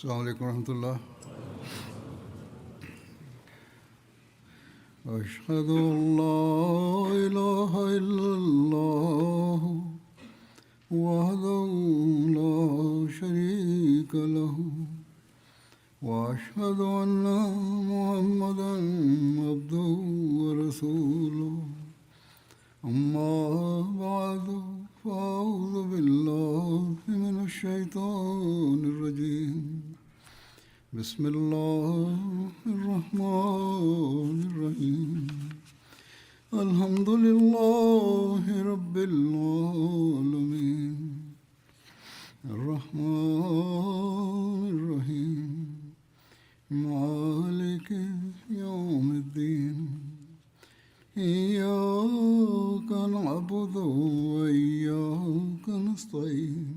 السلام عليكم ورحمة الله. أشهد أن لا إله إلا الله وحده لا شريك له وأشهد أن محمدا عبده ورسوله أما بعد فأعوذ بالله من الشيطان الرجيم بسم الله الرحمن الرحيم الحمد لله رب العالمين الرحمن الرحيم مالك يوم الدين إياك نعبد وإياك نستعين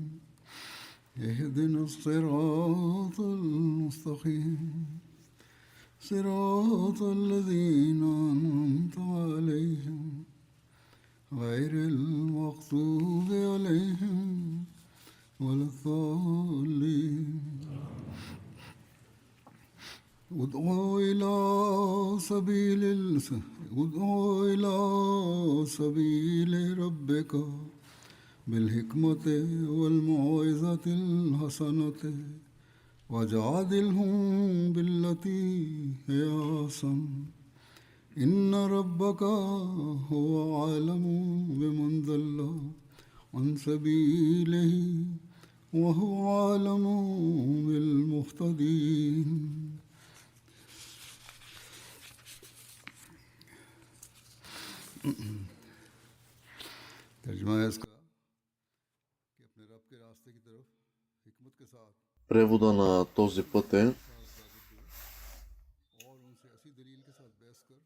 اهدنا الصراط المستقيم صراط الذين أنعمت عليهم غير المغضوب عليهم ولا الضالين ادعوا إلى سبيل ربك بالحكمة والموعظة الحسنة وجادلهم بالتي هي أحسن إن ربك هو أعلم بمن ضل عن سبيله وهو أعلم بالمهتدين. ترجمہ ہے اس کا کہ اپنے رب کے راستے کی طرف حکمت کے ساتھ Превода на този път е: اور ان سے ایسی دلیل کے ساتھ بحث کر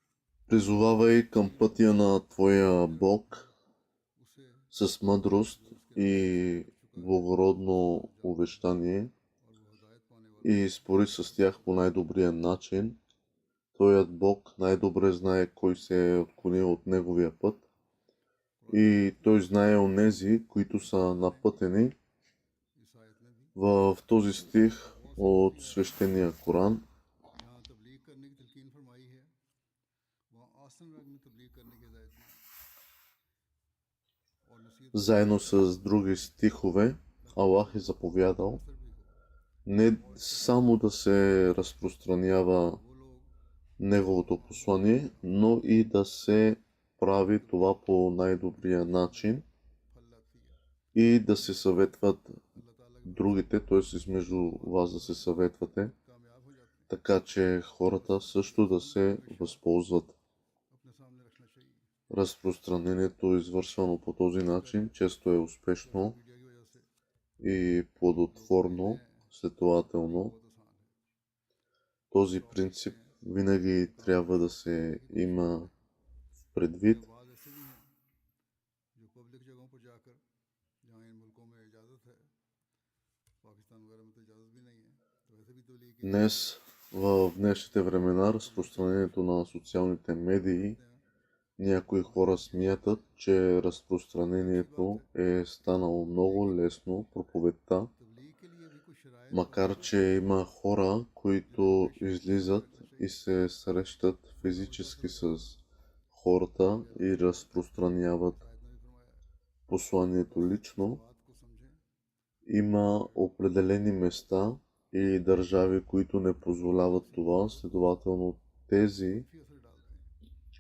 призовавай към пътя на твоя Бог اسے с мъдрост и благородно увещание اور وہ ہدایت پانے والا и спори с тях по най-добрия начин. Твоят Бог най-добре знае кой се е отклонил от неговия път и той знае онези, които са напътени. اس آیت میں بھی В този стих от свещения Коран یہاں تبلیغ کرنے کی تلقین فرمائی ہے، وہاں آسن رنگ میں تبلیغ کرنے کی ہدایت دی اور نصیحت заедно с други стихове Аллах е заповядал اثر بھی ہو. не само да се разпространява وہ لوگ неговото послание, но и да се прави това по най-добрия начин پھل لاتی ہے. и да се съветват اللہ تعالیٰ کے другите, т.е. измежду вас да се съветвате, کامیاب ہو جاتے ہیں. така че хората също да се възползват. اپنے سامنے رکھنا چاہیے. Разпространението, извършвано по този начин, често е успешно میڈیا کی وجہ سے и плодотворно, следователно. بہت آسان ہے. Този принцип винаги трябва да се има предвид. بعض ایسے بھی ہیں جو پبلک جگہوں پر جا کر، جہاں ان ملکوں میں اجازت ہے، پاکستان وغیرہ میں تو اجازت بھی نہیں ہے، تو ویسے بھی تبلیغ کی Днес, в днешните времена, разпространението на социалните медии, някои хора смятат, че разпространението е станало много лесно, проповедта, تبلیغ کے لیے بھی کچھ شرائط макар че има хора, които излизат и се срещат физически с хората и разпространяват آیت نے بھی فرمایا ہے. посланието лично. بات کو سمجھیں. Има определени места или държави, които не позволяват това, следователно тези, کافی اثر ڈالتے ہیں.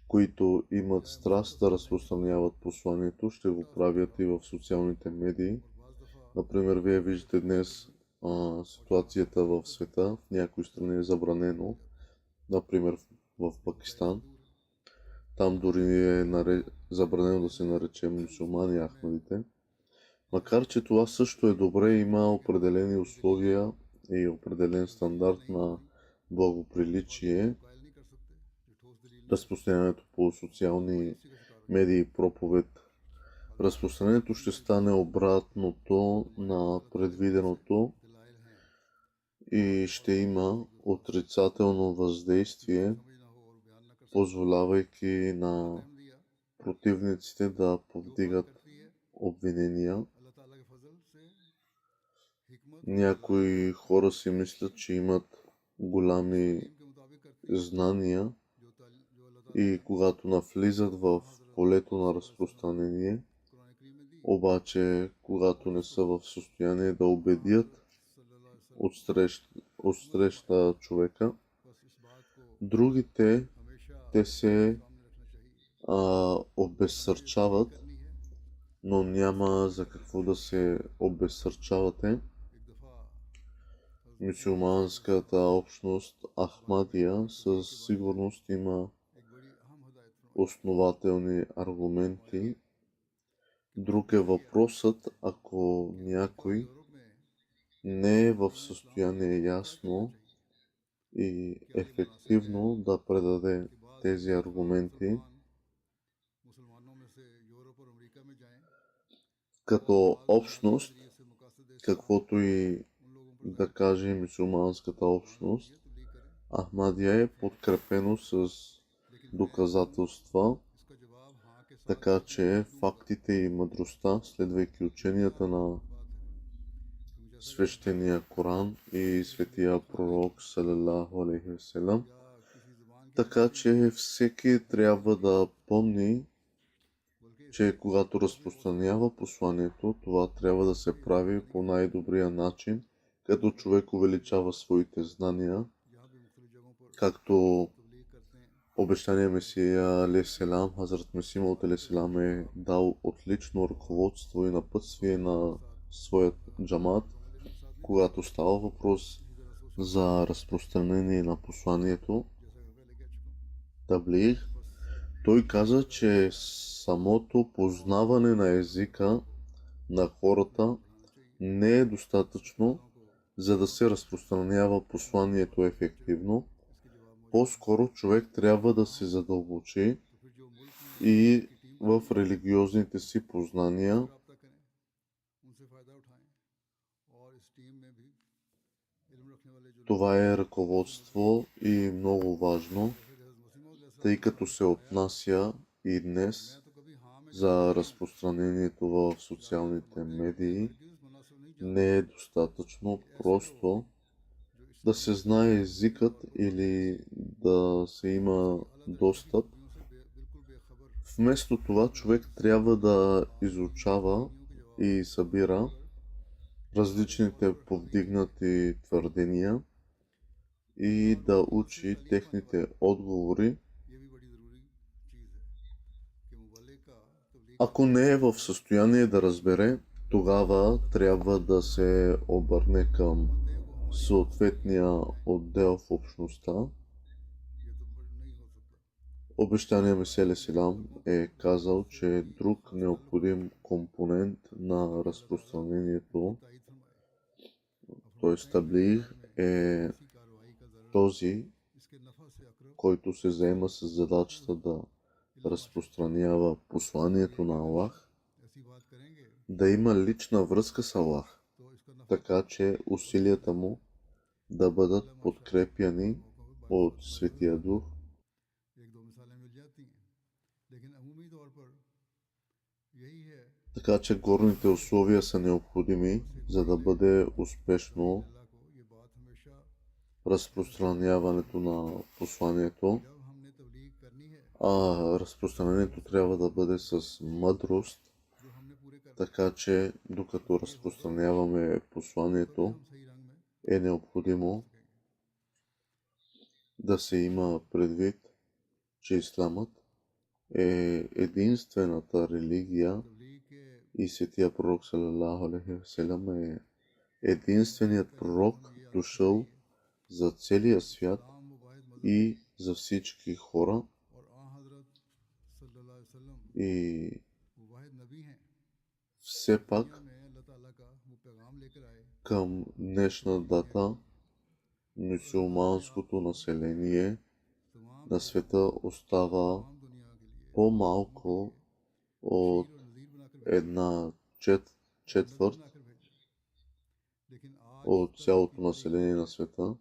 които имат страст да разпространяват посланието, ще го правят и в социалните медии. اور بعض دفعہ Например, вие виждате днес ситуацията в света, в някои страни е забранено, например в Пакистан. Там дори е забранено да се нарече мюсюлмани Ахмадите. Макар че това също е добре, има определени условия и определен стандарт на благоприличие. قائل نہیں کر سکتے جو ٹھوس دلیل نہیں. Разпространението по социални اسی کا شکار ہو. медии и проповед. Разпространението ще стане обратното на предвиденото دلائل ہیں и ще има отрицателно въздействие, позволявайки на противниците да повдигат обвинения. Някои хора си мислят, че имат голями знания и когато навлизат в полето на разпространение, обаче когато не са в състояние да убедят отсреща човека, другите те се обезсърчават, но няма за какво да се обезсърчавате. Мюсюлманската общност Ахмадия със сигурност има основателни аргументи. Друг е въпросът, ако някой не е в състояние ясно и ефективно да предаде тези аргументи, като общност, каквото и да каже мюсюлманската общност, Ахмадия е подкрепено с доказателства, така че фактите и мъдростта, следвайки ученията на свещения Коран и светия пророк салалаху алейхи васелам, така че всеки трябва да помни, че когато разпространява посланието, това трябва да се прави по най-добрия начин, като човек увеличава своите знания, както обещания Месия алейхиселам, Хазрат Месия Мауд алейхиселам е дал отлично ръководство и напътствие на своят джамат, когато става въпрос за разпространение на посланието таблигh. Той каза, че самото познаване на езика на хората не е достатъчно, за да се разпространява посланието ефективно. По-скоро човек трябва да се задълбочи и в религиозните си познания. Това е ръководство и много важно, тъй като се отнася и днес за разпространението в социалните медии. Не е достатъчно просто да се знае езикът или да се има достъп. Вместо това човек трябва да изучава и събира различните повдигнати твърдения и да учи техните отговори. Ако не е в състояние да разбере, тогава трябва да се обърне към съответния отдел в общността. Обещания Месия алейхиселам е казал, че друг необходим компонент на разпространението, т.е. таблигh, е този, който се заема с задачата да разпространява посланието на Аллах, да има лична връзка с Аллах, така че усилията му да бъдат подкрепяни от Светия Дух. Така че горните условия са необходими, за да бъде успешно разпространяването на посланието. Разпространението трябва да бъде с мъдрост, така че докато разпространяваме посланието, е необходимо да се има предвид, че исламът е единствената религия и светия пророк салалаху алейхи васелам е единственият пророк, дошъл за целия свят и за всички хора. И все пак към днешна дата мюсюлманското население на света остава по-малко от една четвърт от цялото население на света.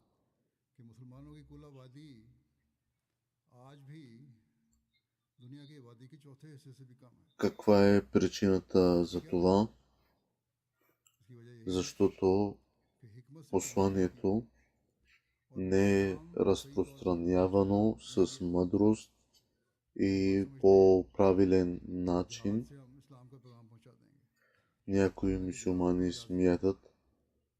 Каква е причината за това? Защото посланието не е разпространявано с мъдрост и по правилен начин. Някои мюсюлмани смятат,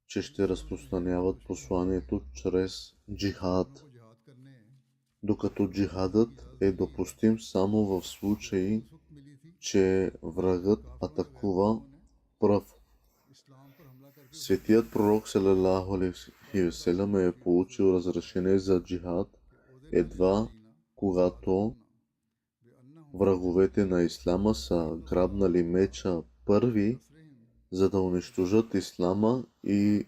че ще разпространяват посланието чрез джихад, докато джихадът е допустим само в случай, че врагът атакува пръв. Светият пророк салалаху алейхи ва салям е получил разрешение за джихад едва когато враговете на ислама са грабнали меча първи, за да унищожат ислама и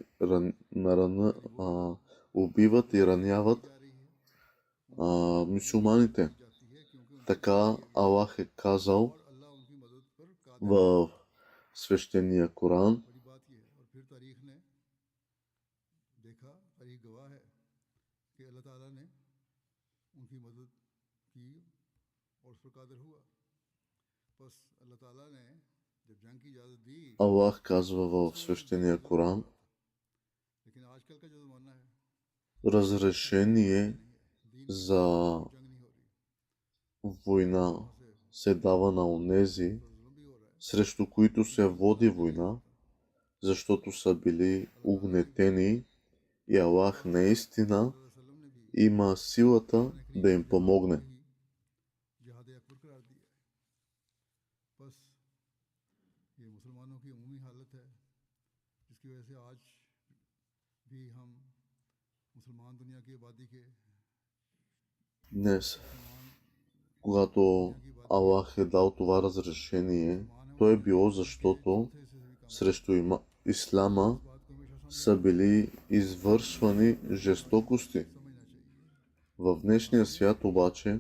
убиват и раняват мюсюлманите. Така Аллах е казал в свещения Коран: Аллах казва в свещения Коран: разрешение за война се дава на онези, срещу които се води война, защото са били угнетени и Аллах наистина има силата да им помогне. Днес, когато Аллах е дал това разрешение, то е било защото срещу ислама са били извършвани жестокости. В днешния свят обаче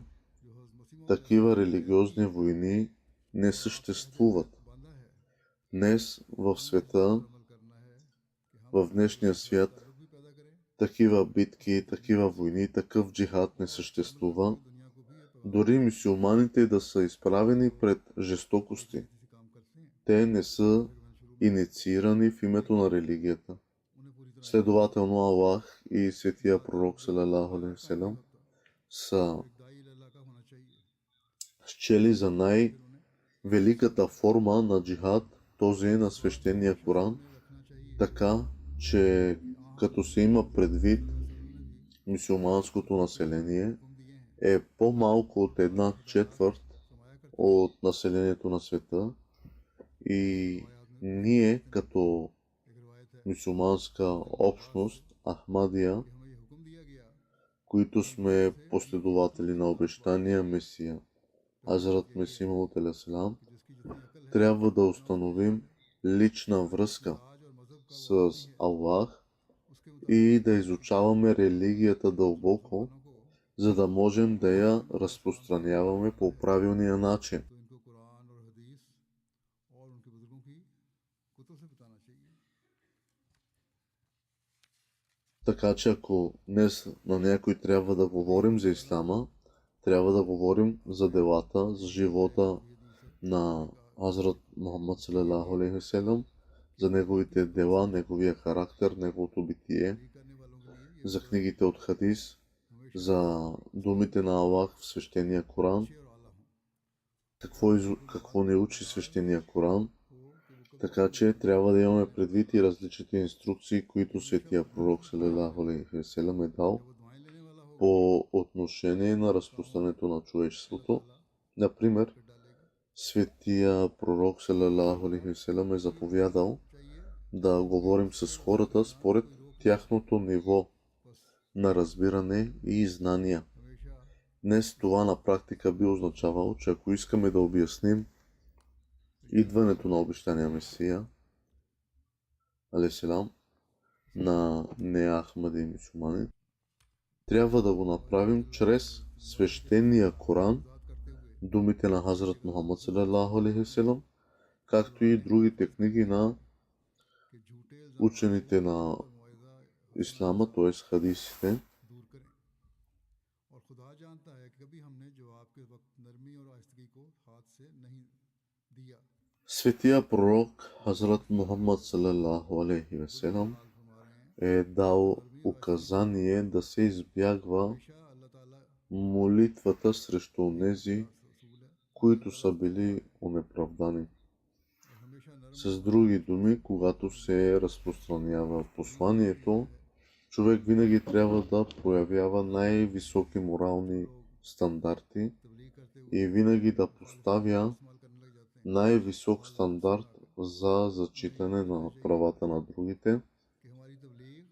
такива религиозни войни не съществуват. Днес в света, в днешния свят, такива битки, такива войни, такъв джихад не съществува. Дори мюсюлманите да са изправени пред жестокости, те не са инициирани в името на религията. Следователно Аллах и светия пророк салалаху алейхи ва салям са счели за най-великата форма на джихад този на свещения Коран, така че като се има предвид мюсюлманското население е по-малко от 1/4 от населението на света и ние като мюсюлманска общност Ахмадия, които сме последователи на обещания Месия Хазрат Месих Мауд алейхиссалам, трябва да установим лична връзка с Аллах и да изучаваме религията дълбоко, за да можем да я разпространяваме по правилния начин. Така че ако днес на някой трябва да говорим за ислама, трябва да говорим за делата, за живота на Хазрат Мухаммад салалаху алейхи ва салям, за неговите дела, неговия характер, неговото битие, за книгите от хадис, за думите на Аллах в свещения Коран, какво ни учи свещения Коран. Така че трябва да имаме предвид и различните инструкции, които светия пророк салалаху алейхи ва салям е дал по отношение на разпространението на човечеството. Например, светия пророк салалаху алейхи ва салям е заповядал да говорим с хората според тяхното ниво на разбиране и знания. Днес това на практика би означавало, че ако искаме да обясним идването на обещания Месия алейхиссалам на неахмади мюсюлмани, трябва да го направим чрез свещения Коран, думите на Хазрат Мухаммад салалаху алейхи ва салям, както и другите книги на учените на ислама, т.е. хадисите. Светия пророк Хазрат Мухаммад салалаху алейхи ва салям е дал указание да се избягва молитвата срещу онези, които са били онеправдани. С други думи, когато се разпространява посланието, човек винаги трябва да проявява най-високи морални стандарти и винаги да поставя най-висок стандарт за зачитане на правата на другите,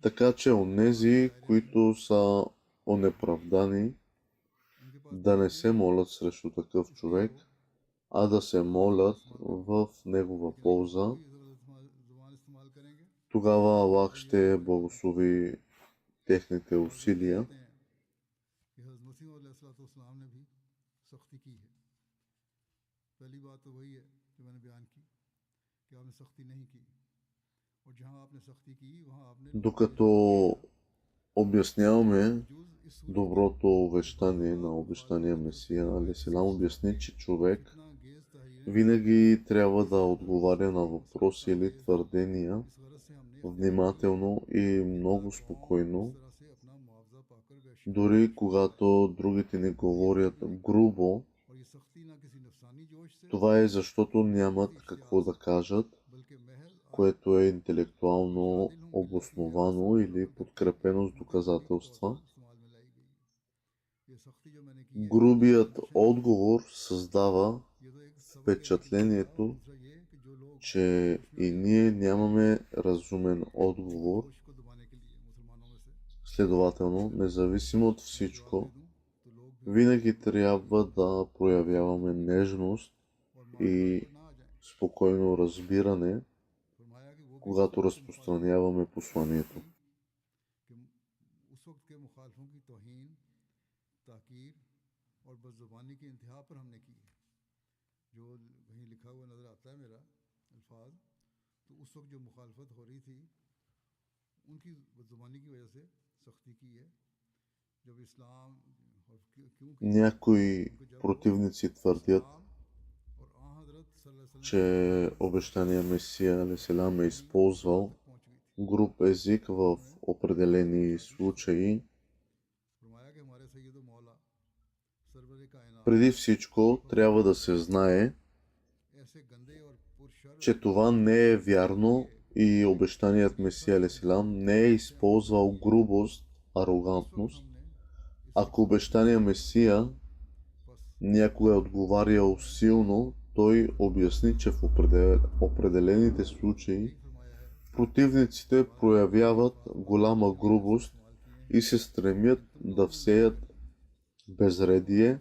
така че онези, които са онеправдани, да не се молят срещу такъв човек, а да се молят в негова полза. Тогава Аллах ще благослови техните усилия. Докато обясняваме доброто обещание на обещания Месия, алейхиссалам обясни, че човек винаги трябва да отговаря на въпроси или твърдения внимателно и много спокойно, дори когато другите ни говорят грубо. Това е защото нямат какво да кажат, което е интелектуално обосновано или подкрепено с доказателства. Грубият отговор създава впечатлението, че и ние нямаме разумен отговор. Следователно, независимо от всичко, винаги трябва да проявяваме нежност и спокойно разбиране, когато разпространяваме посланието. Някои противници твърдят, че обещания Месия алейхиссалам е използвал груб език в определени случаи. Преди всичко трябва да се знае, че това не е вярно и обещаният Месия алейхиссалам не е използвал грубост, арогантност. Ако обещания Месия някога е отговарял силно, той обясни, че в определените случаи противниците проявяват голяма грубост и се стремят да всеят безредие,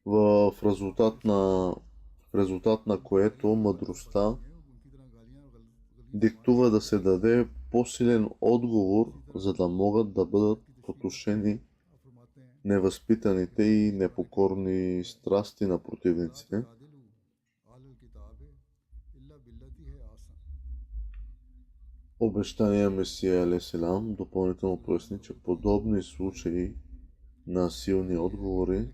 в резултат на което мъдростта диктува да се даде по-силен отговор, за да могат да бъдат потушени невъзпитаните и непокорни страсти на противниците. Обещания Месия алейхиссалам допълнително поясни, че подобни случаи на силни отговори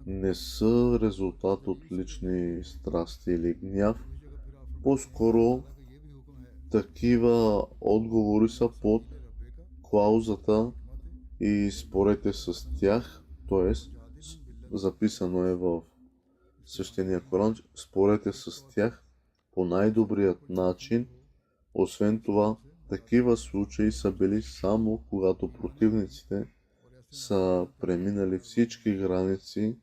не са резултат от лични страсти или гняв. По-скоро такива отговори са под клаузата и спорете с тях, т.е. записано е в Свещения Коран, спорете с тях по най-добрият начин. Освен това, такива случаи са били само когато противниците са преминали всички граници,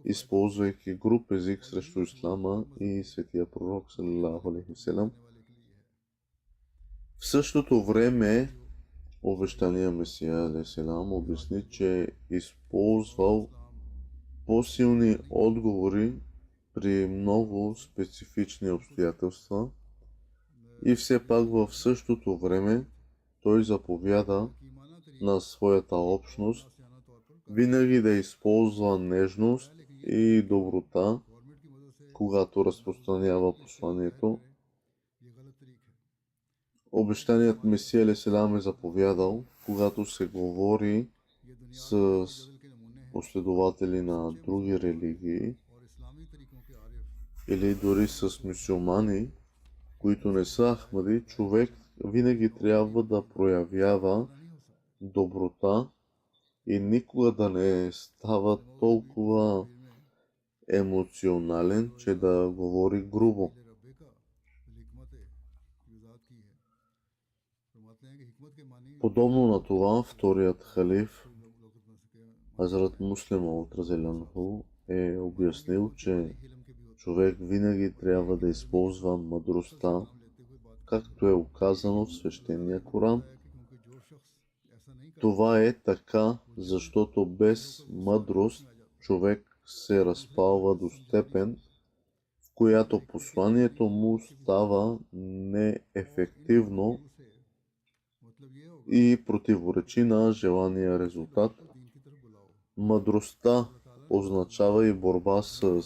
използвайки груб език срещу ислама и светия пророк саллалаху алейхи ва салям. В същото време обещания Месия алейхиссалам обясни, че е използвал по-силни отговори при много специфични обстоятелства и все пак в същото време той заповяда на своята общност винаги да използва нежност и доброта, когато разпространява посланието. Обещаният Месия алейхиссалам е заповядал, когато се говори с последователи на други религии или дори с мюсюлмани, които не са ахмади, човек винаги трябва да проявява доброта и никога да не става толкова емоционален, че да говори грубо. Подобно на това, вторият халиф, Хазрат Муслим а'л разияллаху е обяснил, че човек винаги трябва да използва мъдростта, както е указано в свещения Коран. Това е така, защото без мъдрост човек се разпалва до степен, в която посланието му става неефективно и противоречи на желания резултат. Мъдростта означава и борба с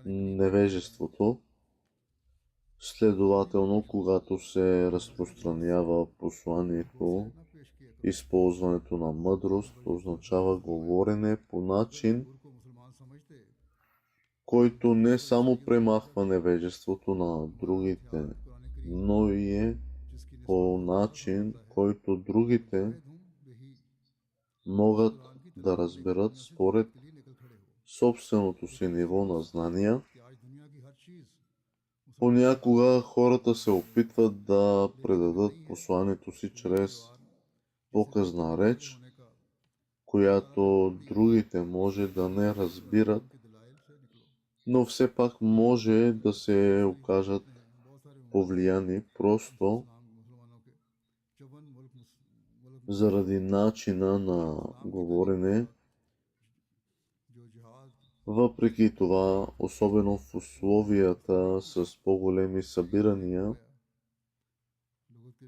невежеството. Следователно, когато се разпространява посланието, използването на мъдрост означава говорене по начин, който не само премахва невежеството на другите, но и е по начин, който другите могат да разберат според собственото си ниво на знания. Понякога хората се опитват да предадат посланието си чрез показна реч, която другите може да не разбират, но все пак може да се окажат повлияни просто заради начина на говорене. Въпреки това, особено в условията с по-големи събирания,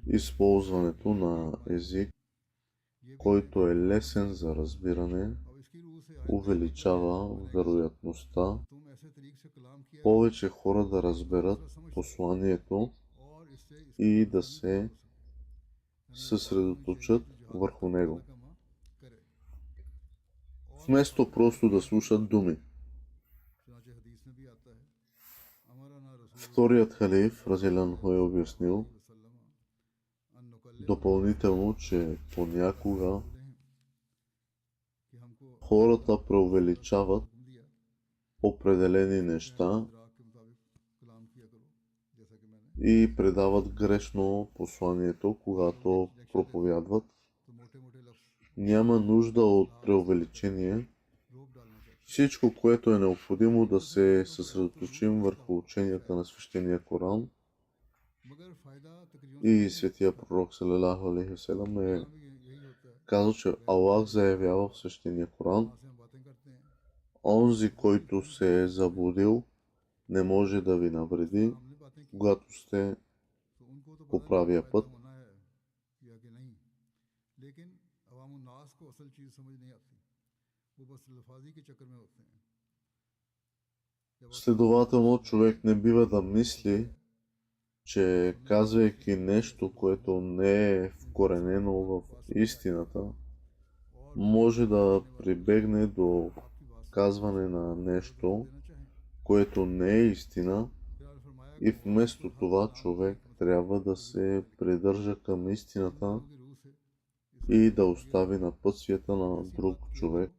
използването на език, който е лесен за разбиране, увеличава вероятността повече хора да разберат посланието и да се съсредоточат върху него, вместо просто да слушат думи. Вторият халиф, разияллаху, е обяснил допълнително, че понякога хората преувеличават определени неща и предават грешно посланието, когато проповядват. Няма нужда от преувеличение. Всичко, което е необходимо да се съсредоточим върху ученията на свещения Коран и светия пророк салалаху алейхи ва салям е казал, че Аллах заявява в свещения Коран: онзи, който се е заблудил, не може да ви навреди, когато сте по правия път. Следователно, човек не бива да мисли, че казвайки нещо, което не е вкоренено в истината, може да прибегне до казване на нещо, което не е истина, и вместо това човек трябва да се придържа към истината и да остави напътствията на друг човек.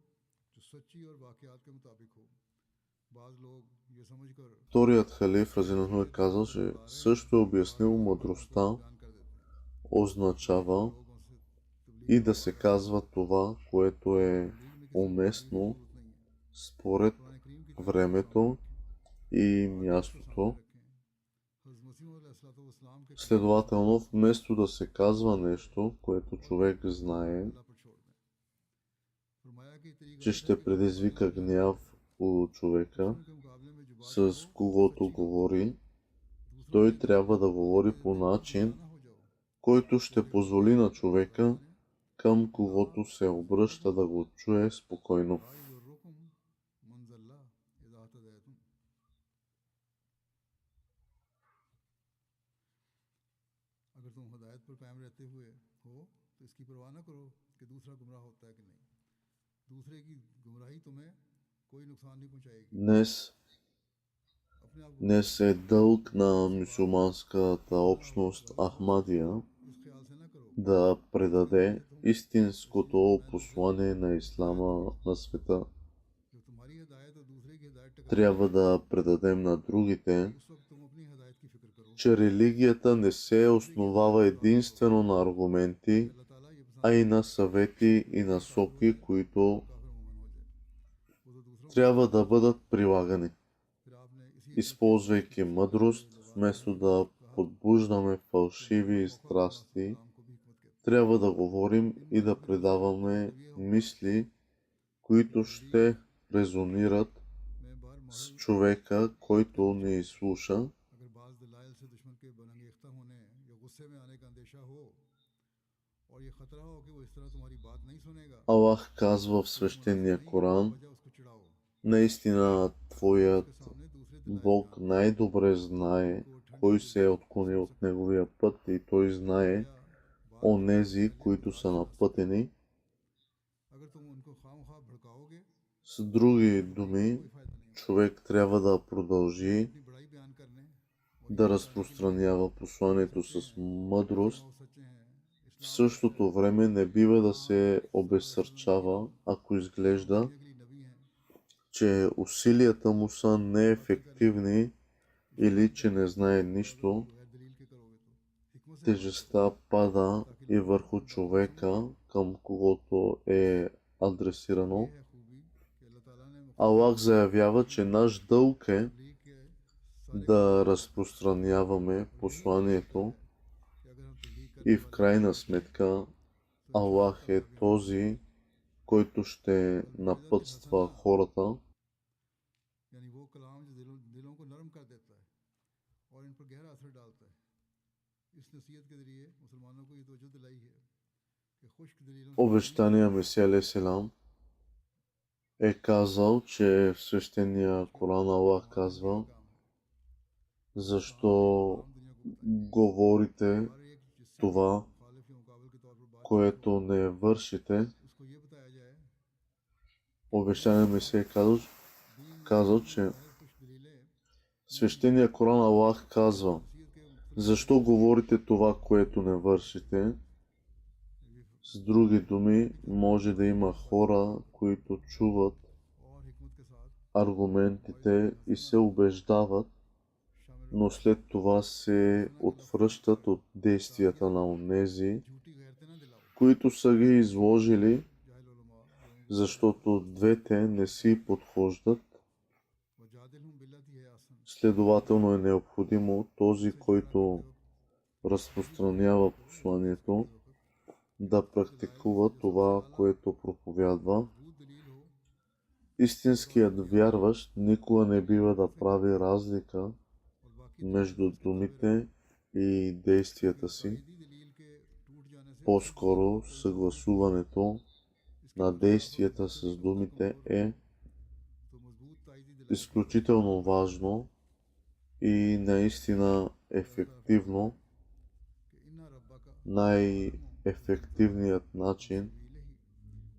Вторият халиф, разияллаху, е казал, че също е обяснил мъдростта означава и да се казва това, което е уместно според времето и мястото. Следователно, вместо да се казва нещо, което човек знае, че ще предизвика гняв у човека, с когото говори, той трябва да говори по начин, който ще позволи на човека, към когото се обръща, да го чуе спокойно. Днес Днес е дълг на мюсюлманската общност Ахмадия да предаде истинското послание на ислама на света. Трябва да предадем на другите, че религията не се основава единствено на аргументи, а и на съвети и насоки, които трябва да бъдат прилагани. Използвайки мъдрост, вместо да подбуждаме фалшиви страсти, трябва да говорим и да предаваме мисли, които ще резонират с човека, който ни изслуша. Аллах казва в свещения Коран: наистина твоят Бог най-добре знае кой се е отклонил от неговия път и той знае онези, които са напътени. С други думи, човек трябва да продължи да разпространява посланието с мъдрост. В същото време не бива да се обезсърчава, ако изглежда, че усилията му са неефективни или че не знае нищо. Тежестта пада и върху човека, към когото е адресирано. Аллах заявява, че наш дълг е да разпространяваме посланието и в крайна сметка Аллах е този, който ще напътства хората. Обещания Месия алейхи селам е казал, че в свещения Коран Аллах казва: защо говорите това, което не вършите? Обещания Месия е казал, че в свещения Коран Аллах казва: защо говорите това, което не вършите? С други думи, може да има хора, които чуват аргументите и се убеждават, но след това се отвръщат от действията на онези, които са ги изложили, защото двете не си подхождат. Следователно е необходимо този, който разпространява посланието, да практикува това, което проповядва. Истинският вярващ никога не бива да прави разлика между думите и действията си. По-скоро съгласуването на действията с думите е изключително важно и наистина ефективно. Най-ефективният начин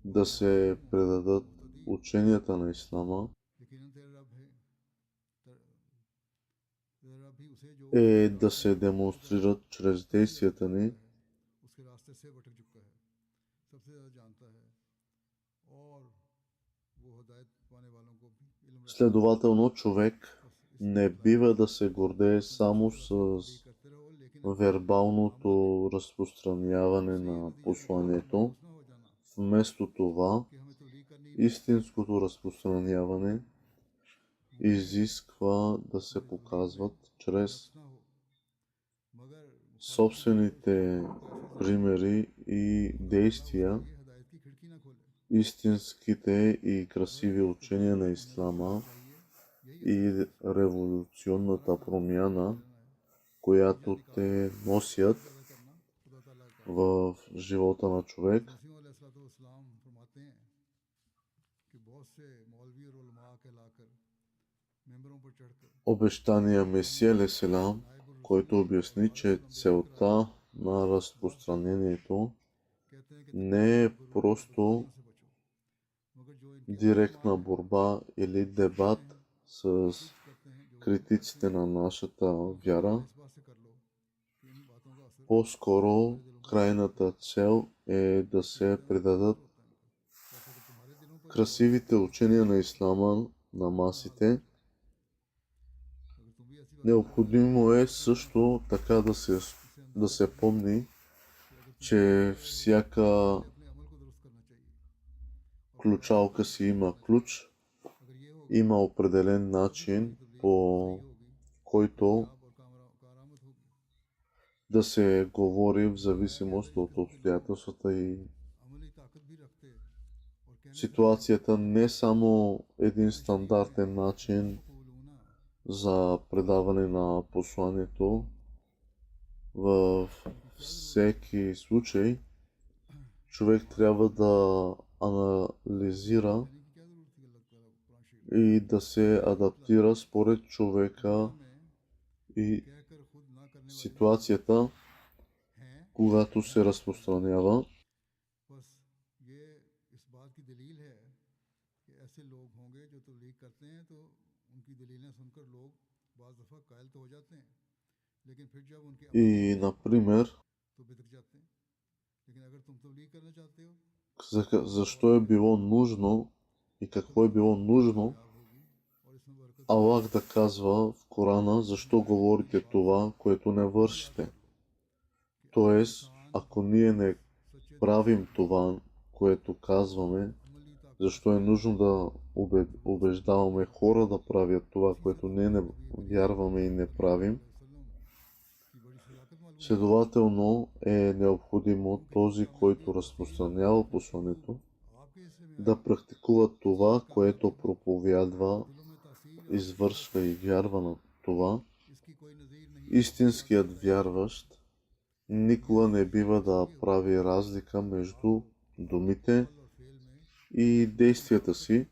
да се предадат ученията на Ислама е да се демонстрират чрез действията ни. Следователно, човек не бива да се гордее само с вербалното разпространяване на посланието. Вместо това, истинското разпространяване изисква да се показват чрез собствените примери и действия истинските и красиви учения на Ислама и революционната промяна, която те носят в живота на човек. Обещания Месия алейхи селам, който обясни, че целта на разпространението не е просто директна борба или дебат с критиците на нашата вяра. इस बात से कर लो कि इन बातों का असर По-скоро крайната цел е да се предадат जैसे कि तुम्हारे दिलों पर красивите учения на ислама на масите. अगर तुम भी ऐसी बात Необходимо е също така да се помни, че всяка अपने अमल को दुरुस्त करना चाहिए ключалка си има ключ, अगर ये होगा има определен начин, по който आप और कारामत होगी да се говори в зависимост от обстоятелствата и अमली ताकत भी रखते और कहने ситуацията, не само един стандартен начин बोलूँ за предаване на посланието. Във всеки случай човек трябва да анализира की क्या जरूरत थी अल्लाह ताला कुरान शरीफ и да се адаптира според човека и कहकर खुद ना करने वाले ситуацията, हैं когато се разпространява. बस ये इस बात की दलील है कि ऐसे लोग होंगे जो तबलीग करते हैं तो उनकी दलीलें सुनकर लोग बाज़ दफ़ा कायल तो हो जाते हैं लेकिन फिर जब उनके अमल И, например, तो बिगड़ जाते हैं लेकिन अगर तुम तबलीग करना चाहते हो защо е било нужно и какво е било нужно कामयाब होगी और इसमें बरकत Аллах да казва в Корана, защо говорите това, което не вършите. Тоест, ако ние не सच्चे правим това, което казваме, अमली ताकत защо е нужно да убеждаваме хора да правят това, което ние не вярваме и не правим. की बड़ी सलाकत मालूम Следователно е необходимо този, който разпространява посланието, आपके हिस्से में да практикува това, което проповядва, दिलों में तासीर извършва и вярва на това. इसकी कोई नज़ीर नहीं Истинският вярващ никога не бива да прави разлика между думите और फेल में и действията си.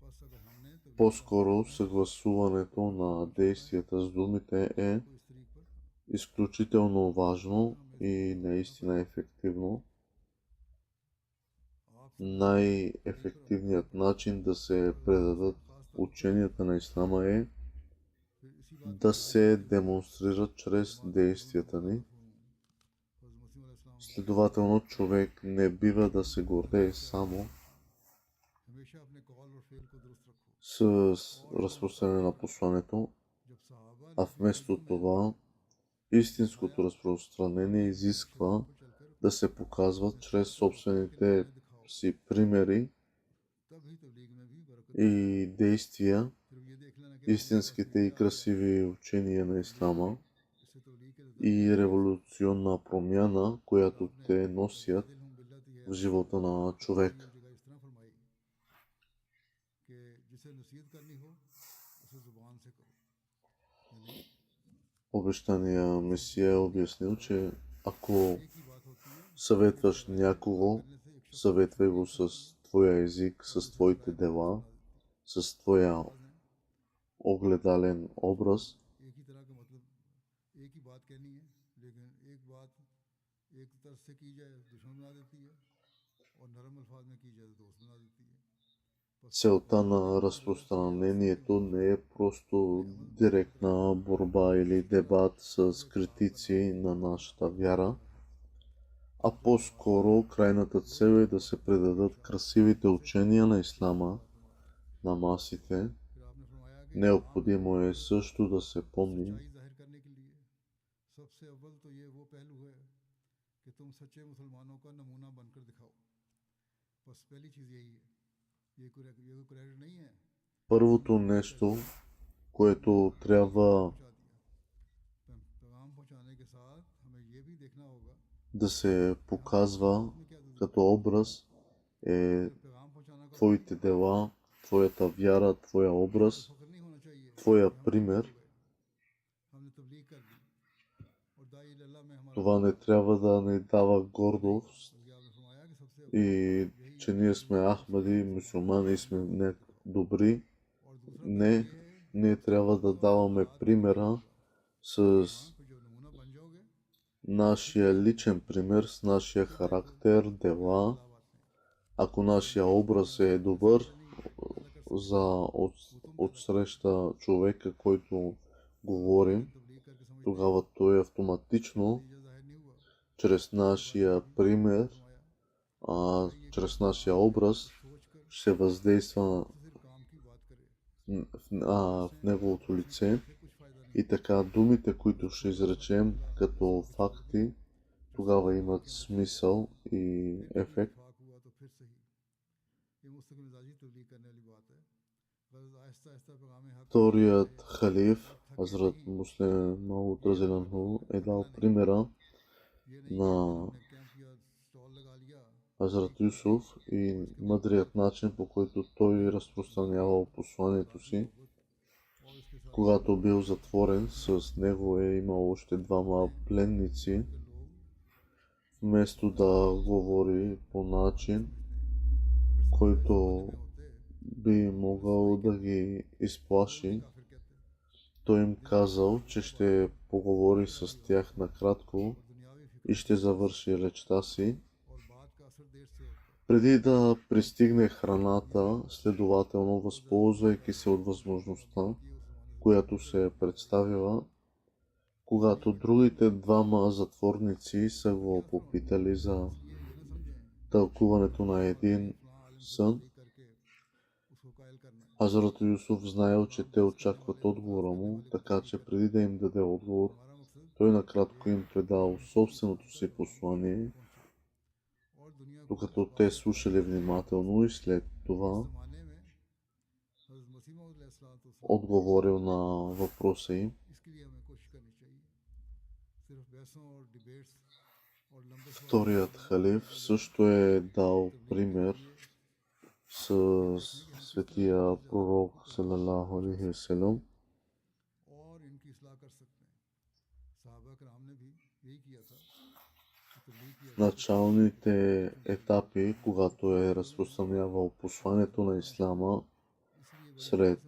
बस अगर हमने तो По-скоро съгласуването на действията с думите е इस तरीक पर изключително важно и наистина ефективно. Най-ефективният начин да се предадат ученията на Ислама е फिर इसी बात да се демонстрират чрез действията ни. हज़रत मसीह अलैहिस्सलाम Следователно, човек не бива да се гордее само हमेशा अपने कौल और फेल को दुरुस्त रखो с разпространение на посланието, जब सहाबा а вместо това истинското разпространение изисква да се показват чрез собствените си примери तभी तबलीग में भी बरकत и действия, सिर्फ ये देख लेना कि истинските и красиви учения на Ислама इससे तबलीग के и революционна промяна, която те носят दिल हम बिल्लती है в живота на човек. जगह इस तरह फरमाई कि जिसे नसीहत करनी हो उसे जुबान से करो यानी Обещания Месия е обяснил, че ако एक ही बात होती है съветваш някого, съветвай го с твоя език, с твоите дела, с твоя огледален образ. एक ही तरह का मतलब एक ही बात कहनी है लेकिन एक बात एक तरफ से की जाए दुश्मन बना देती है और नरम अल्फाज में की जाए तो दोस्त बना देती है Целта на разпространението не е просто директна борба или дебат с критици на нашата вяра, а по-скоро крайната цел е да се предадат красивите учения на Ислама на масите. फिर आपने फरमाया कि Необходимо е също да се помни, सच्चाई जाहिर करने के लिए सबसे अव्वल तो ये वो पहलू है कि तुम सच्चे मुसलमानों का नमूना बनकर दिखाओ बस पहली चीज़ यही है ये कोई क्रेडिट नहीं है първото нещо, което трябва पहुंचा दिया पैगाम पहुंचाने के साथ हमें ये भी देखना होगा да се показва में क्या जरूरत като образ е है पैगाम पहुंचाना का твоите дела, твоята вяра, твоя образ, फख्र नहीं होना चाहिए твоя कि हम пример. हमने तबलीग कर दी और दाई अल्लाह में हमारा Това не трябва да ни дава гордост बल्कि आपने फरमाया कि सबसे и че ние сме ахмади, мусулмани и сме не добри. और दूसरा Не, ние трябва да даваме примера с फिर जो नमूना बन जाओगे нашия личен пример, с нашия характер, дела. Ако нашия образ е добър за отсреща човека, който говори, тогава той автоматично, чрез нашия пример, чрез нашия образ, ще въздейства в неговото лице и така думите, които ще изречем като факти, тогава имат смисъл и ефект. Вторият халиф, Хазрат Муслим Мауд Разиланху, е дал примера на Хазрат Юсуф и мъдрият начин, по който той разпространявал посланието си. Когато бил затворен, с него е имал още двама пленници. Вместо да говори по начин, който би могъл да ги изплаши, той им казал, че ще поговори с тях накратко и ще завърши речта си. Преди да пристигне храната, следователно възползвайки се от възможността, която се е представила, когато другите двама затворници са го попитали за тълкуването на един сън, Хазрат Юсуф знаел, че те очакват отговора му, така че преди да им даде отговор, той накратко им предал собственото си послание, докато те слушали внимателно и след това отговорил на въпроса им. Вторият халиф също е дал пример с светия пророк салалаху алейхи ва салям. Началните етапи, когато е разпространявал посланието на Ислама сред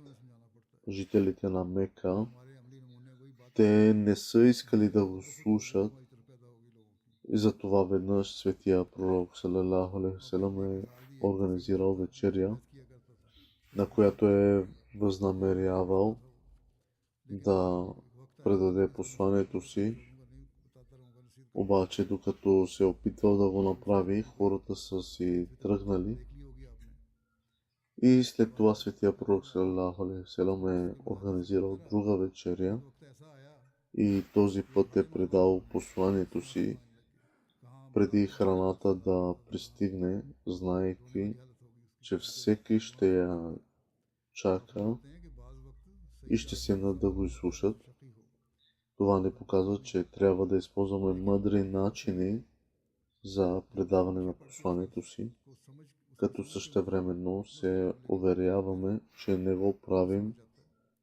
жителите на Мека, те не са искали да го слушат и затова веднъж светия пророк салалаху алейхи ва салям е организирал вечеря, на която е възнамерявал да предаде посланието си. Обаче, докато се опитвал да го направи, хората са си тръгнали. И след това светия пророк салалаху алейхи ва салям е организирал друга вечеря и този път е предал посланието си преди храната да пристигне, знаейки, че всеки ще я чака и ще седнат да го изслушат. Това ни показва, че трябва да използваме мъдри начини за предаване на посланието си, като същевременно се уверяваме, че не го правим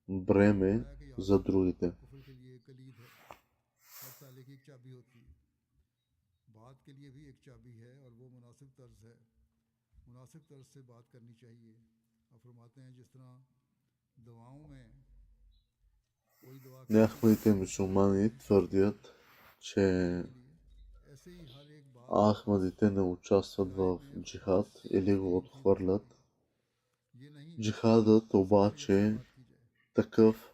бреме за другите. Ахмадите мюсюлмани твърдят, че Ахмадите не участват в джихад или го отхвърлят. Джихадът обаче, такъв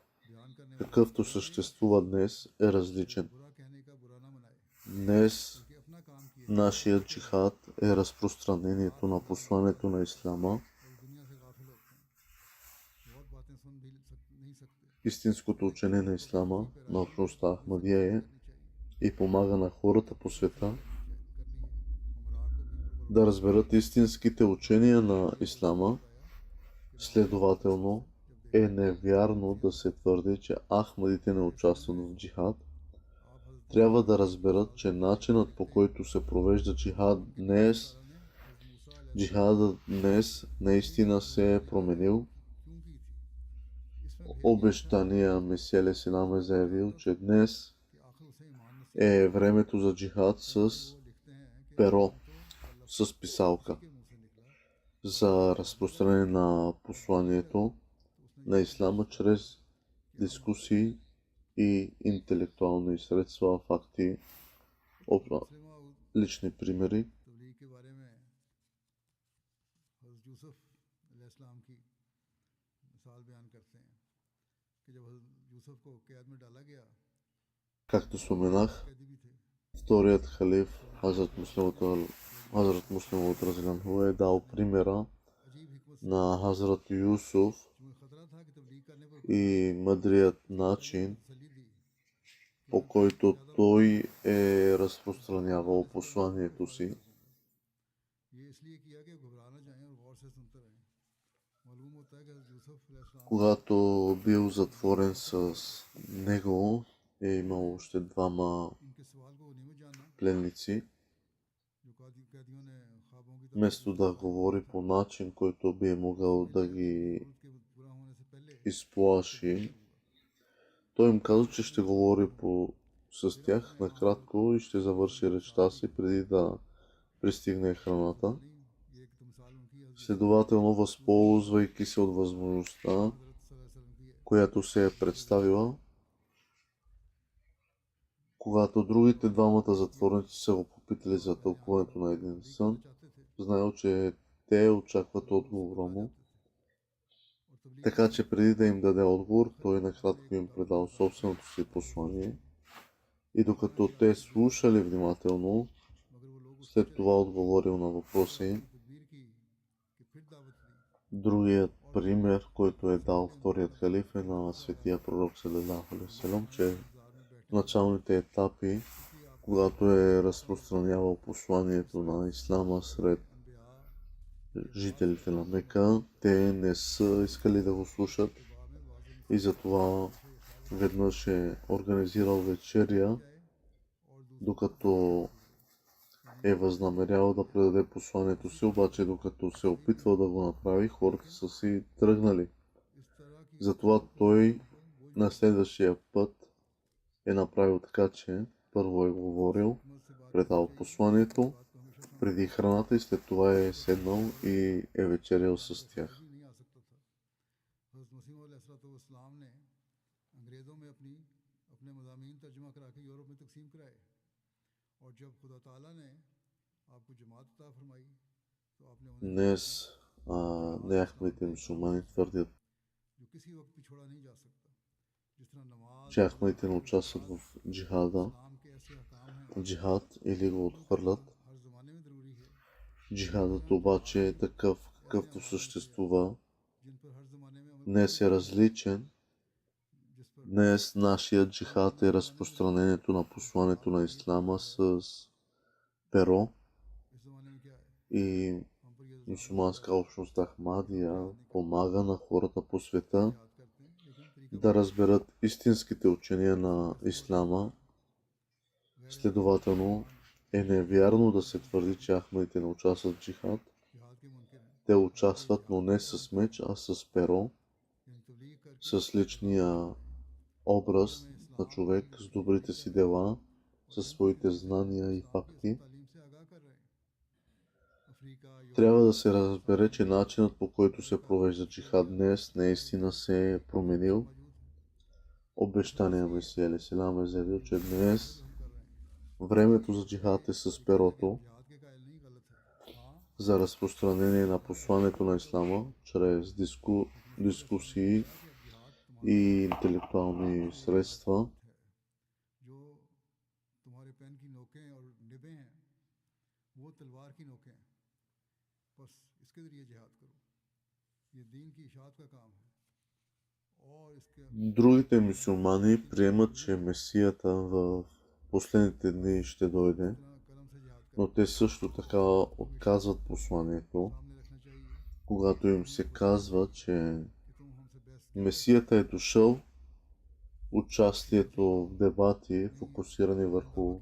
какъвто съществува днес, е различен. Днес нашият джихад е разпространението на посланието на Ислама. Истинското учение на Ислама, на общността Ахмадия е и помага на хората по света да разберат истинските учения на Ислама. Следователно е невярно да се твърди, че Ахмадите не участват в джихад. Трябва да разберат, че начинът, по който се провежда джихадът днес наистина се е променил. Обещания Месия алейхиссалам е заявил, че днес е времето за джихад с перо, с писалка, за разпространение на посланието на Ислама чрез дискусии и интелектуални средства, факти, лични примери. मिसाल बयान करते हैं कि जब हज़रत यूसुफ को कैद में डाला गया, Както споменах, कैदी भी थे, вторият халиф, Хазрат Муслим от Разиланху е дал примера अजीब हिकमत से, на Хазрат Юсуф चूँकि खतरा था कि तबलीग करने पर и мъдрият начин, तसल्ली दी कि по който той е разпространявал посланието си. ये इसलिए किया कि घबरा ना जाएं और गौर से सुनते रहें। मालूम होता है कि हज़रत यूसुफ अलैहिस्सलाम Когато бил затворен с него, е имал още двама इनके सवाल को नहीं में जानना пленници. जो कैदियों ने ख्वाबों की तरफ Вместо да говори по начин, който би могъл да ги जरूरत के पूरा होने से पहले изплаши, той им каза, че ще говори с тях накратко и ще завърши речта си преди да пристигне храната. ये एक तो मिसाल उनकी हज़रत Следователно, възползвайки се от възможността, सल्लल्लाहु अलैहि वसल्लम की है। която се е представила, когато другите двамата затворници са го попитали за тълкуването на един сън, знаел, че те очакват отговора му. Така че преди да им даде отговор, той накратко им предал собственото си послание. И докато те слушали внимателно, след това отговорил на въпроса им. Другият пример, който е дал вторият халиф, е на светия пророк саллаллаху алейхи ва саллям, че в началните етапи, когато е разпространявал посланието на ислама сред жителите на Мека, те не са искали да го слушат и затова веднъж е организирал вечеря, докато е възнамерял да предаде посланието си, обаче докато се опитвал да го направи, хората са си тръгнали. Затова той на следващия път е направил така, че първо е говорил, предал посланието, преди храната и след това е седнал и е вечерял с тях. Днес неахмедите мусулмани твърдят, че ахмедите не участват в джихад или го отхвърлят. Джихадът обаче е такъв, какъвто съществува. Днес е различен. Днес нашия джихад е разпространението на посланието на ислама с перо и мюсюлманска общност Ахмадия помага на хората по света да разберат истинските учения на ислама. Следователно е невярно да се твърди, че ахмедите не участват в джихад. Те участват, но не с меч, а с перо, с личния образ на човек, с добрите си дела, със своите знания и факти. Трябва да се разбере, че начинът, по който се провежда джихад днес, наистина се е променил. Обещания Месия алейхиссалам е заявил, че днес времето за джихад е с перото, за разпространение на посланието на ислама, чрез дискусии и интелектуални средства. Другите мюсюлмани приемат, че Месията в последните дни ще дойде, но те също така отказват посланието, когато им се казва, че Месията е дошъл, участието в дебати, фокусирани върху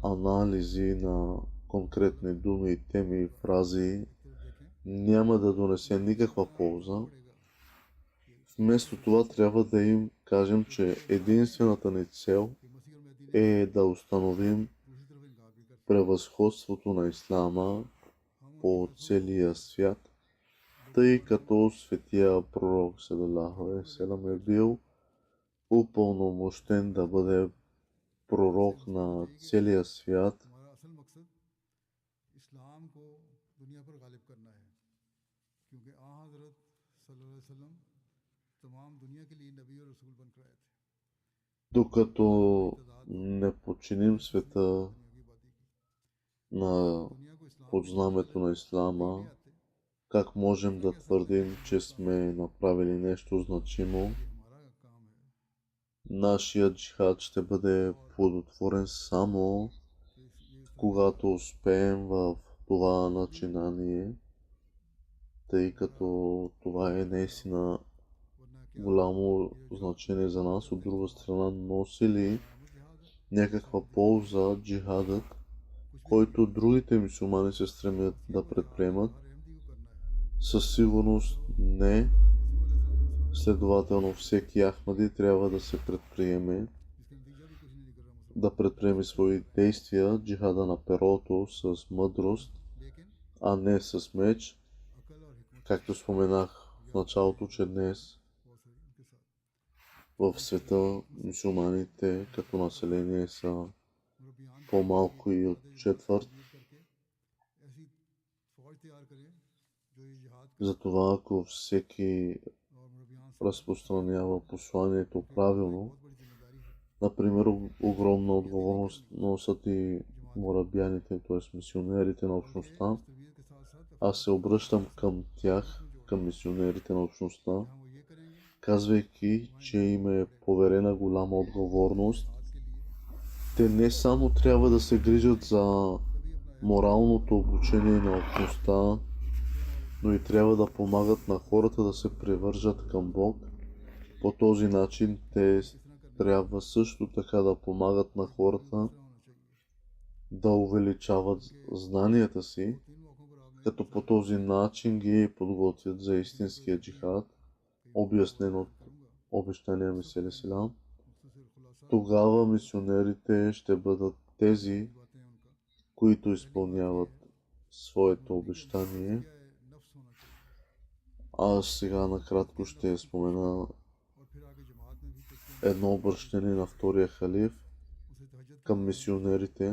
анализи на конкретни думи, теми и фрази, няма да донесе никаква полза. Вместо това трябва да им кажем, че единствената ни цел е да установим превъзходството на ислама по целия свят, тъй като светия пророк саллаллаху алейхи ва саллям е бил упълномощен да бъде пророк на целия свят. क्योंकि आ हज़रत सल्लल्लाहु अलैहि वसल्लम तमाम दुनिया के लिए नबी और रसूल बनकर आए थे। Докато इत्तेदाद не подчиним света दुनिया की बात की на दुनिया को इस्लाम под की दावत знамето на नहीं ले Ислама, आते как इस можем तरह да कैसे होता है कि твърдим, हम че इस्लाम сме направили нещо значимо? ये हमारा काम है Нашият джихад ще бъде और плодотворен само ये इस तरह की बात когато успеем в това इसलिए начинание, тъй हमारा като това е ये काम наистина वरना क्या голямо ये जो आप значение за нас. От करते हैं друга इसको страна, носи ли नामुल जिहाद है някаква साबित जिहाद полза джихадът, कुछ भी नहीं който другите мюсюлмани се стремят मसीह да जिहाद предприемат? हर अहमदी को करना है Със сигурност जो не. हज़रत मसीह Следователно, всеки Ахмади трябва да се предприеме, इसका नतीजा भी कुछ नहीं निकल रहा да मुसलमानों предприеме свои действия, джихада на перото с мъдрост, लेकिन а не с меч, अकल और हिकमत के както साथ споменах в याद началото, रहे че днес बहुत सारी उनके साथ в света мюсюлманите като население са मुरब्बियान को भी по-малко и от जिहाद четвърт. तरबियत करके ऐसी फौज तैयार करें जो ये जिहाद करे Затова, ако всеки और मुरब्बियान से разпространява посланието क्योंकि हमारी правилно, बहुत बड़ी जिम्मेदारी है например, огромна तरबियत नहीं отговорност करनी носят и जमात की морабяните, т.е. мисионерите на बल्कि общността. इस तरबियत के साथ साथ Аз अफराद се को обръщам към इस тях, खिदमत में जोड़ें към мисионерите на общността, जहाँ वो ये करेंगे казвайки, वहाँ че इनकी им ज़रूरत е पड़े поверена голяма отговорност. जिहाद के लिए Те не само трябва да се грижат за कभी अपना अहम моралното обучение на общността, दूसरों но и трябва да помагат на хората да се привържат към Бог. По този начин те किस तरह करनी है трябва също така да помагат на इसका मॉडल хората दूसरा होना चाहिए да увеличават क्योंकि знанията दो си, तीन मौक़ों पर आपने като по इरशाद този फरमाया начин ги подготвят за कि ये तो истинския ज़रूरी है джихад, कि मैं обяснен बयान от करूँगा обещания सबसे Месия पहले Селям. मुख्तसर खुलासा Тогава мисионерите ще бъдат тези, बड़ी बातें हैं उनका които पहली बात ये изпълняват है своето मुरब्बी का обещание. तज़किया नफ्स होना चाहिए Аз сега накратко तज़किया ще नफ्स की कोशिश спомена करे और फिर आगे जमात में भी तज़किया नफ्स едно की कोशिश обръщение करे на втория халиф उसे तहज्जुद към पढ़ाने мисионерите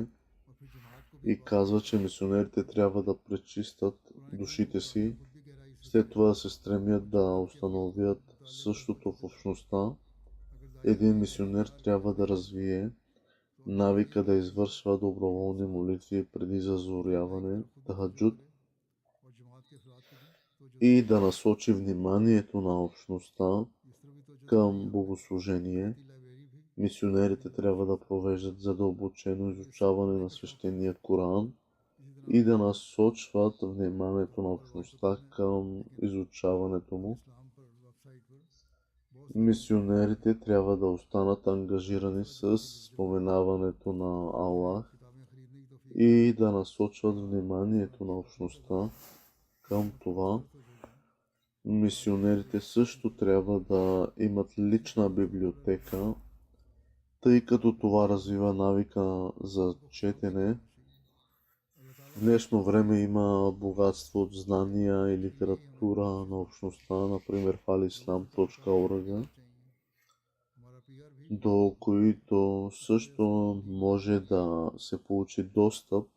और फिर जमात को भी и ये बात казва, बताए че мисионерите трябва да пречистят कुरान करीम душите और आपने си, खुद भी गहराई से след पढ़े това да се стремят да जिहाद के लिए установят मुतालिब същото в общността. अगर जाहिर Един है कि мисионер जिहाद трябва да नहीं है развие तो навика да अकलमंद извършва доброволни इंसान молитви преди सच्चाई की зазоряване, तरफ खुद भी तवज्जो тахаджуд, करे और जमात के अफराद को भी तवज्जो и दिलाए да насочи вниманието на общността इस तरह भी तवज्जो दिलाई към आपने богослужение. जमाती लाइब्रेरी भी Мисионерите तकरीबन трябва да провеждат задълбочено इस изучаване बड़े на कशाफ свещения Коран इसी तरह и да आपने насочват вниманието на अफराद और वाइफ общността पढ़ने към लेकिन изучаването अल му. इस्लाम पर वेबसाइट पर बहुत सारी Мисионерите трябва да останат ангажирани दावत с की तरफ जमा करें споменаването на उन्हें Аллах किताबें खरीदने की तौफीक दें и да насочват और вниманието कुरान на की तफसीर का общността към इस това. तरफ तवज्जो दिलाएं Мисионерите също трябва да имат лична библиотека, тъй като това развива навика за четене. В днешно време има богатство от знания и литература на общността, например в alislam.org, до които също може да се получи достъп.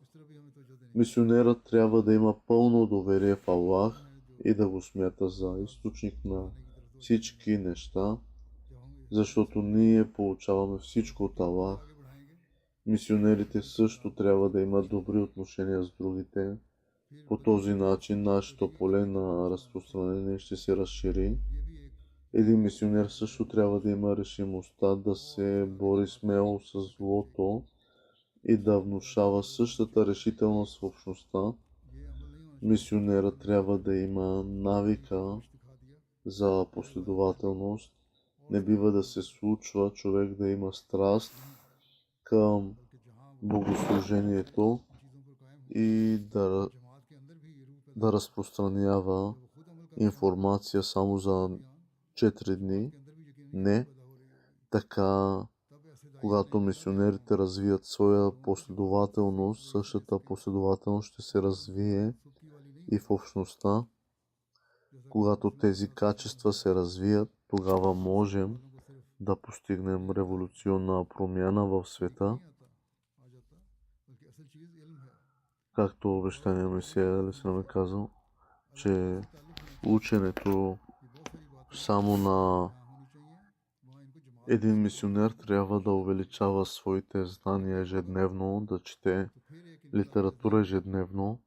Мисионерът трябва да има пълно доверие в Аллах и да го смята за източник на всички неща, защото ние получаваме всичко от Аллах. Мисионерите също трябва да имат добри отношения с другите. По този начин нашето поле на разпространение ще се разшири. Един мисионер също трябва да има решимостта да се бори смело с злото и да внушава същата решителност в общността. Мисионерът трябва да има навика за последователност. Не бива да се случва човек да има страст към богослужението и да разпространява информация само за 4 дни. Не. Така, когато мисионерите развият своя последователност, същата последователност ще се развие и в общността. Когато тези качества се развият, тогава можем да постигнем революционна промяна в света. Както обещания Месия Алейхиссалам е казал, че ученето само на един мисионер трябва да увеличава своите знания ежедневно, да чете литература ежедневно,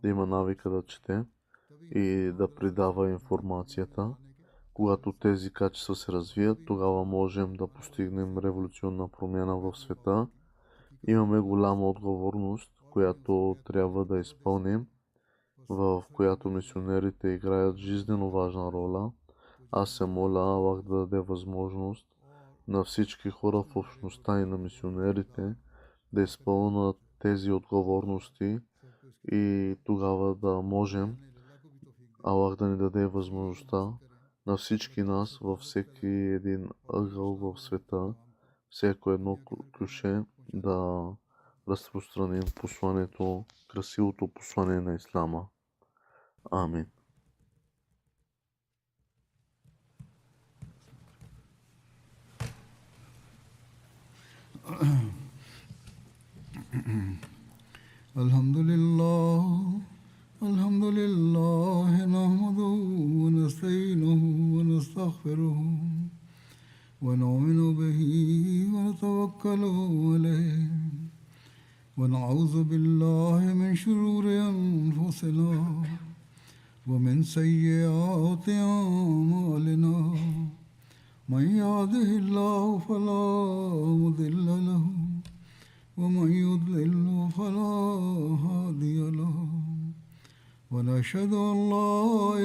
да има навика да чете и да предава информацията. Когато тези качества се развият, тогава можем да постигнем революционна промяна в света. Имаме голяма отговорност, която трябва да изпълним, в която мисионерите играят жизнено важна роля. Аз се моля Аллах да даде възможност на всички хора в общността и на мисионерите да изпълнят тези отговорности и тогава да можем Аллах да ни даде възможността на всички нас във всеки един ъгъл в света, всяко едно ключе да разпространим посланието, красивото послание на Ислама. Амин. الحمد لله نحمده ونستعينه ونستغفره ونؤمن به ونتوكل عليه ونعوذ بالله من شرور أنفسنا ومن سيئات أعمالنا من يهده الله فلا مضل له ومن يضلل فلا هادي له ونشهد أن لا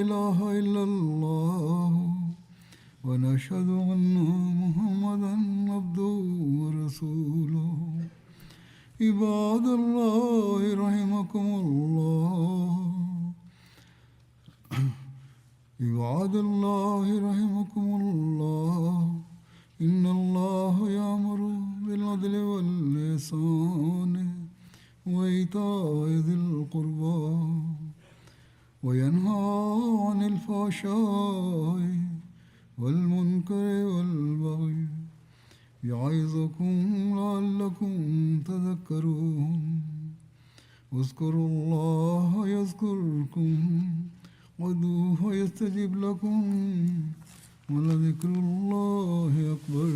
إله إلا الله ونشهد أن محمدا عبده ورسوله عباد الله رحمكم الله عباد الله رحمكم الله إن الله يأمر بالعدل والإحسان وإيتاء ذي القربى وينهى عن الفحشاء والمنكر والبغي يعظكم لعلكم تذكرون اذكروا الله يذكركم وادعوه يستجب لكم ولذكر الله أكبر